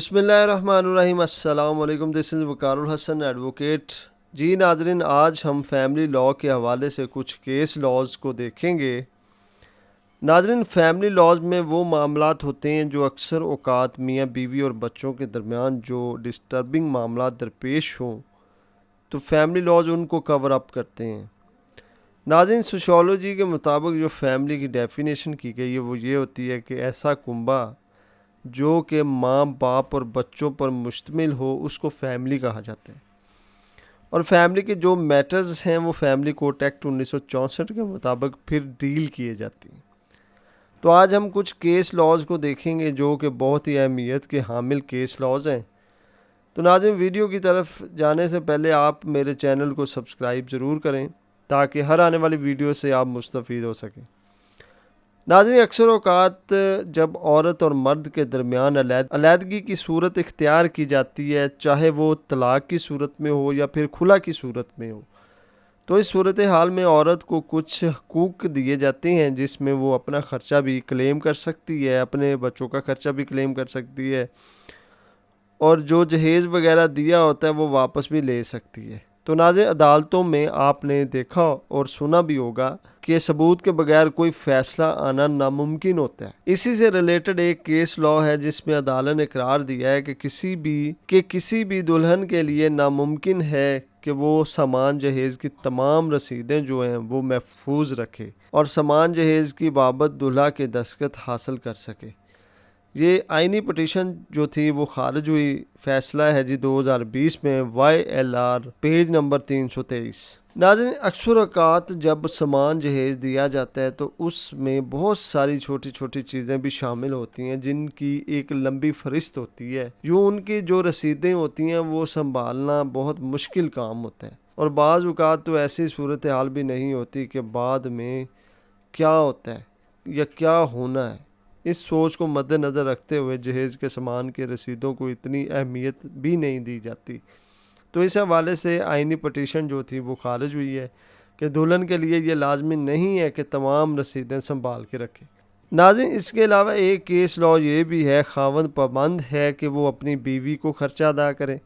बिस्मिल्लाहिर्रहमानिर्रहीम। अस्सलाम वालेकुम। This is Waqar Hasan advocate. जी नाज़रीन, आज हम फैमिली लॉ के हवाले से कुछ केस लॉज को देखेंगे। नाज़रीन, फैमिली लॉज में वो मामलात होते हैं जो अक्सर औकात मियाँ बीवी और बच्चों के दरमियान जो डिस्टर्बिंग मामलात दरपेश हों तो फैमिली लॉज उनको कवर अप करते हैं। नाज़रीन, सोशियोलॉजी के मुताबिक जो फैमिली की डेफिनेशन की गई है वो ये होती है कि ऐसा कुंबा जो कि माँ बाप और बच्चों पर मुश्तमिल हो उसको फैमिली कहा जाता है। और फैमिली के जो मैटर्स हैं वो फैमिली कोर्ट एक्ट 1964 के मुताबिक फिर डील किए जाती हैं। तो आज हम कुछ केस लॉज को देखेंगे जो कि बहुत ही अहमियत के हामिल केस लॉज हैं। तो नाज़रीन, वीडियो की तरफ जाने से पहले आप मेरे चैनल को सब्सक्राइब ज़रूर करें ताकि हर आने वाली वीडियो से आप मुस्तफ़ीद हो सकें। नाज़रीन, अक्सर औक़ात जब औरत और मर्द के दरमियान अलहदगी की सूरत इख्तियार की जाती है, चाहे वो तलाक़ की सूरत में हो या फिर खुला की सूरत में हो, तो इस सूरत हाल में औरत को कुछ हकूक़ दिए जाते हैं जिसमें वो अपना ख़र्चा भी क्लेम कर सकती है, अपने बच्चों का ख़र्चा भी क्लेम कर सकती है और जो जहेज़ वगैरह दिया होता है वो वापस भी ले सकती है। तो नाज़रीन, अदालतों में आपने देखा और सुना भी होगा कि सबूत के बगैर कोई फ़ैसला आना नामुमकिन होता है। इसी से रिलेटेड एक केस लॉ है जिसमें अदालत ने करार दिया है कि किसी भी दुल्हन के लिए नामुमकिन है कि वो सामान जहेज़ की तमाम रसीदें जो हैं वो महफूज रखे और सामान जहेज़ की बाबत दूल्हा के दस्तखत हासिल कर सके। ये आइनी पटिशन जो थी वो खारिज हुई। फैसला है जी 2020 में YLR पेज नंबर 323। नाज़रीन, अक्सर औक़ात जब सामान जहेज़ दिया जाता है तो उसमें बहुत सारी छोटी छोटी चीज़ें भी शामिल होती हैं जिनकी एक लंबी फहरिस्त होती है। यूँ उनकी जो रसीदें होती हैं वो संभालना बहुत मुश्किल काम होता है और बाज़ औक़ात तो ऐसी सूरत हाल भी नहीं होती कि बाद में क्या होता है या क्या होना है। इस सोच को मद्देनज़र रखते हुए जहेज़ के सामान के रसीदों को इतनी अहमियत भी नहीं दी जाती। तो इस हवाले से आइनी पटिशन जो थी वो खारिज हुई है कि दुल्हन के लिए ये लाजमी नहीं है कि तमाम रसीदें संभाल के रखे। नाज़रीन, इसके अलावा एक केस लॉ ये भी है, खावंद पाबंद है कि वो अपनी बीवी को ख़र्चा अदा करे,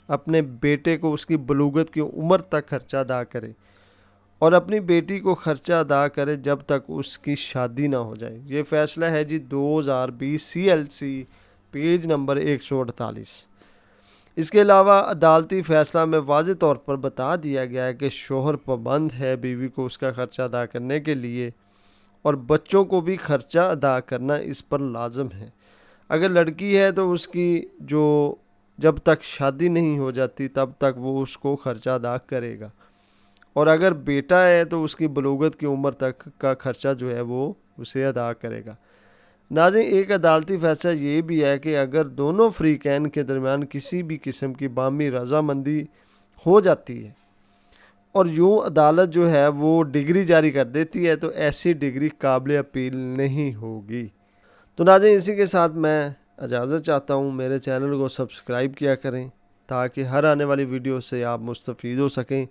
अपने बेटे को उसकी बलूगत की उम्र तक ख़र्चा अदा करे और अपनी बेटी को ख़र्चा अदा करे जब तक उसकी शादी ना हो जाए। ये फ़ैसला है जी 2020 CLC पेज नंबर 148। इसके अलावा अदालती फ़ैसला में वाज़ेह तौर पर बता दिया गया है कि शोहर पाबंद है बीवी को उसका ख़र्चा अदा करने के लिए और बच्चों को भी ख़र्चा अदा करना इस पर लाजम है। अगर लड़की है तो उसकी जो जब तक शादी नहीं हो जाती तब तक वो उसको ख़र्चा अदा करेगा और अगर बेटा है तो उसकी बलूगत की उम्र तक का ख़र्चा जो है वो उसे अदा करेगा। नाज़रीन, एक अदालती फ़ैसला ये भी है कि अगर दोनों फ़रीक़ैन के दरमियान किसी भी किस्म की बामी रज़ामंदी हो जाती है और यूँ अदालत जो है वो डिग्री जारी कर देती है तो ऐसी डिग्री काबिल अपील नहीं होगी। तो नाज़रीन, इसी के साथ मैं इजाज़त चाहता हूँ। मेरे चैनल को सब्सक्राइब किया करें ताकि हर आने वाली वीडियो से आप मुस्तफ़ीद हो सकें।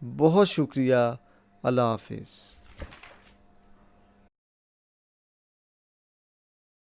बहुत शुक्रिया। अल्लाह हाफ़िज़।